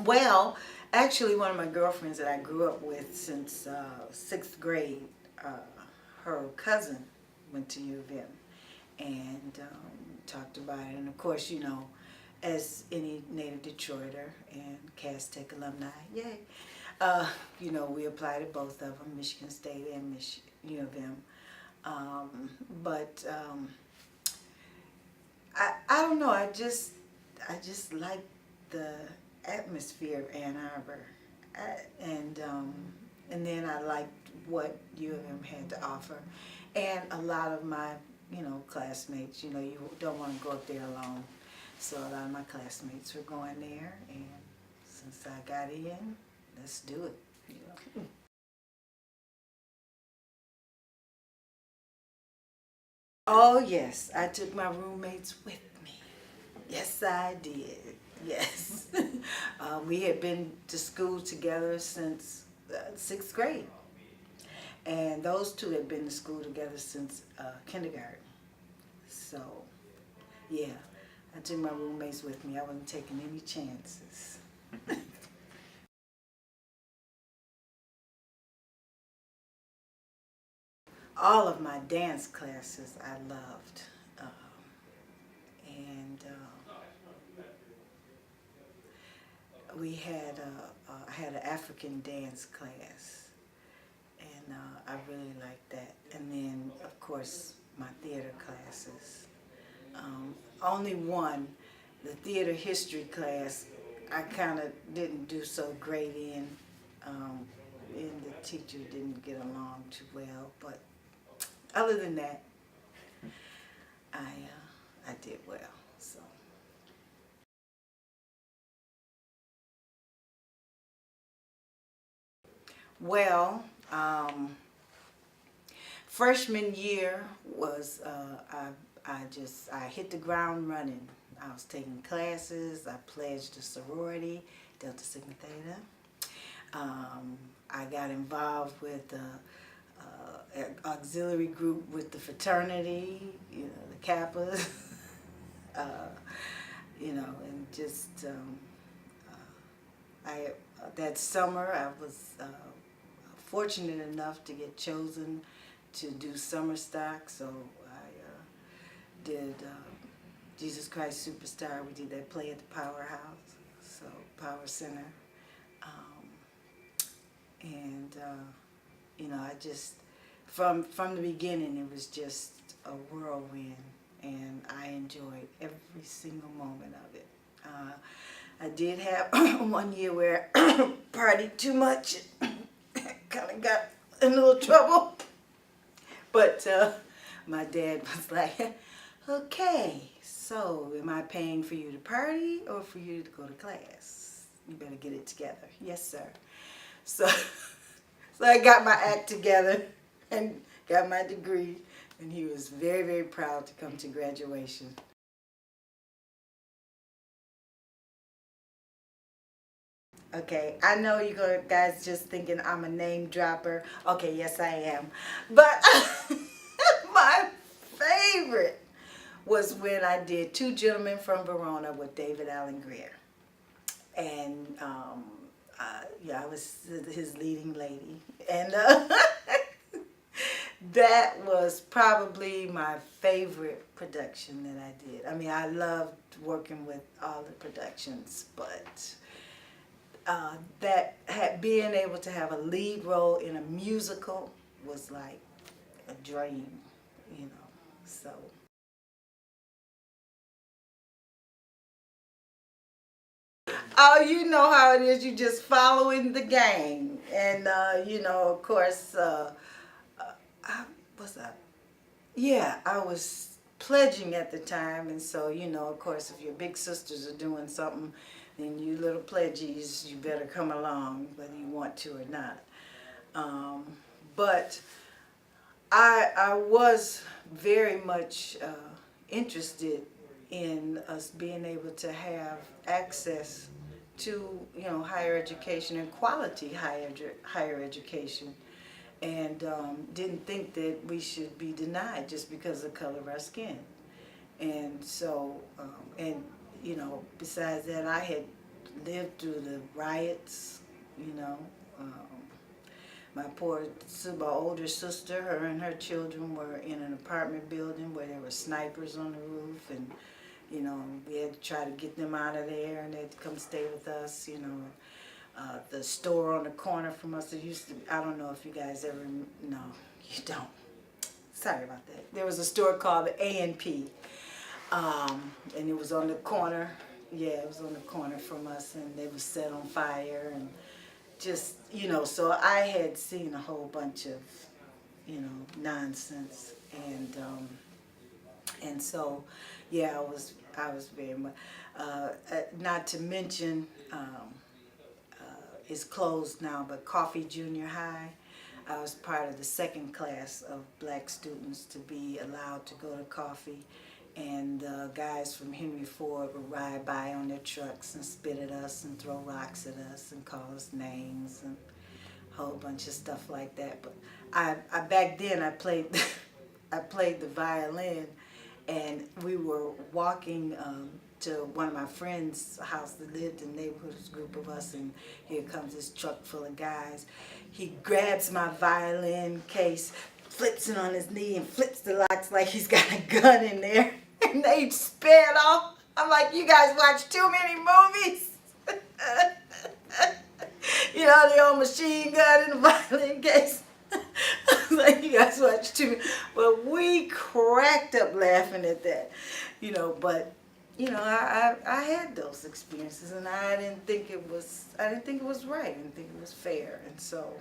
Well, actually, one of my girlfriends that I grew up with since sixth grade, uh, her cousin went to U of M and talked about it. And of course, you know, as any native Detroiter and Cass Tech alumni, yay, you know, we applied to both of them, Michigan State and U of M. But I don't know. I just like the atmosphere of Ann Arbor, and then I liked what U of M had to offer, and a lot of my classmates. You know, you don't want to go up there alone, so a lot of my classmates were going there, and since I got in, let's do it. You know. Oh yes, I took my roommates with me. Yes, I did. Yes. We had been to school together since sixth grade. And those two had been to school together since kindergarten. So, yeah, I took my roommates with me. I wasn't taking any chances. All of my dance classes I loved. And we had I had an African dance class, and I really liked that. And then, of course, my theater classes. Only one, the theater history class, I kind of didn't do so great in, and the teacher didn't get along too well. But other than that, I did well. So well. Freshman year was I hit the ground running. I was taking classes. I pledged a sorority, Delta Sigma Theta. I got involved with the auxiliary group with the fraternity, you know, the Kappas, uh, you know, and just I that summer I was fortunate enough to get chosen to do summer stock, so I did Jesus Christ Superstar. We did that play at the Powerhouse, so Power Center, um, and you know, I just from the beginning it was just a whirlwind, and I enjoyed every single moment of it. I did have one year where I partied too much, kind of got in a little trouble. But my dad was like, okay, so am I paying for you to party or for you to go to class? You better get it together. Yes, sir. So, so I got my act together and got my degree, and he was very, very proud to come to graduation. Okay, I know you guys just thinking I'm a name dropper. Okay, yes I am. But my favorite was when I did Two Gentlemen from Verona with David Allen Greer. And yeah, I was his leading lady. And that was probably my favorite production that I did. I mean, I loved working with all the productions, but being able to have a lead role in a musical was like a dream, you know. So, oh, you know how it is. You just following the game, and you know, of course, I was I? Yeah, I was pledging at the time, and so you know, of course, if your big sisters are doing something, then you little pledges, you better come along, whether you want to or not. Um, but I was very much interested in us being able to have access to higher education and quality higher education, and didn't think that we should be denied just because of the color of our skin. And so and besides that, I had lived through the riots, you know. Um, my older sister, her and her children were in an apartment building where there were snipers on the roof, and you know, we had to try to get them out of there, and they had to come stay with us, you know. The store on the corner from us, it used to, I don't know if you guys ever, no, you don't. Sorry about that. There was a store called the A&P, and it was on the corner. Yeah, it was on the corner from us, and they was set on fire, and just, you know, so I had seen a whole bunch of, you know, nonsense, and so, yeah, I was very much, not to mention, it's closed now, but Coffee Junior High, I was part of the second class of black students to be allowed to go to Coffee, and the guys from Henry Ford would ride by on their trucks and spit at us and throw rocks at us and call us names and a whole bunch of stuff like that. But I back then I played I played the violin, and we were walking to one of my friends' house that lived in the neighborhood, a group of us, and here comes this truck full of guys. He grabs my violin case, flips it on his knee, and flips the locks like he's got a gun in there, and they sped off. I'm like, you guys watch too many movies. You know, the old machine gun in the violin case. I was like, you guys watch too many. But we cracked up laughing at that, you know, but you know, I had those experiences, and I didn't think it was right. I didn't think it was fair, and so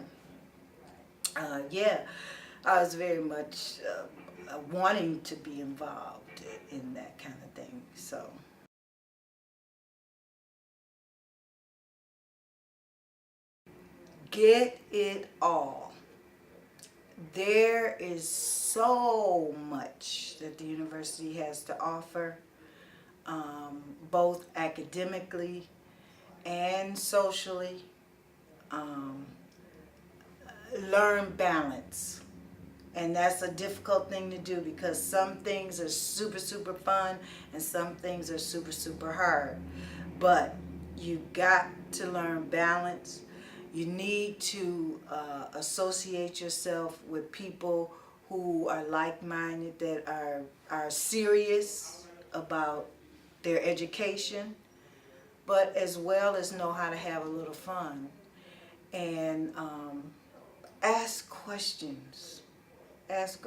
yeah, I was very much wanting to be involved in that kind of thing. So get it all. There is so much that the university has to offer, both academically and socially. Learn balance. And that's a difficult thing to do because some things are super, super fun and some things are super, super hard. But you got to learn balance. You need to associate yourself with people who are like-minded, that are serious about their education, but as well as know how to have a little fun. And ask questions. Ask,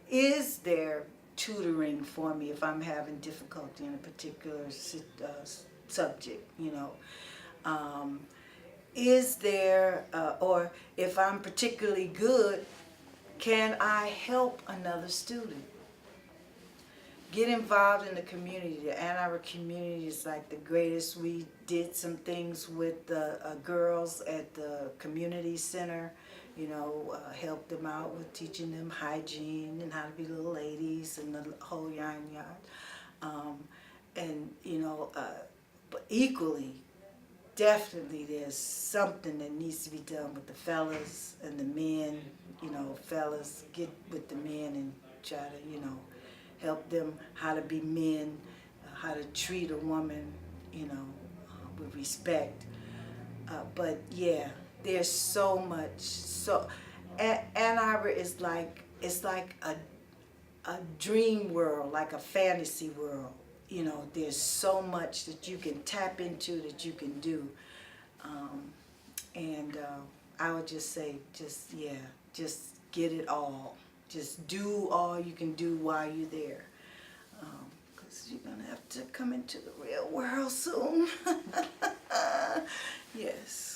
is there tutoring for me if I'm having difficulty in a particular subject, you know? Is there, or if I'm particularly good, can I help another student? Get involved in the community. The Ann Arbor community is like the greatest. We did some things with the girls at the community center, you know, helped them out with teaching them hygiene and how to be little ladies and the whole yarn yard. And, you know, but equally, definitely there's something that needs to be done with the fellas and the men. You know, fellas, get with the men and try to, you know, help them how to be men, how to treat a woman, you know, with respect. But yeah, there's so much. So Ann Arbor is like, it's like a dream world, like a fantasy world. You know, there's so much that you can tap into, that you can do. And I would just say, just get it all. Just do all you can do while you're there. Because you're going to have to come into the real world soon. Yes.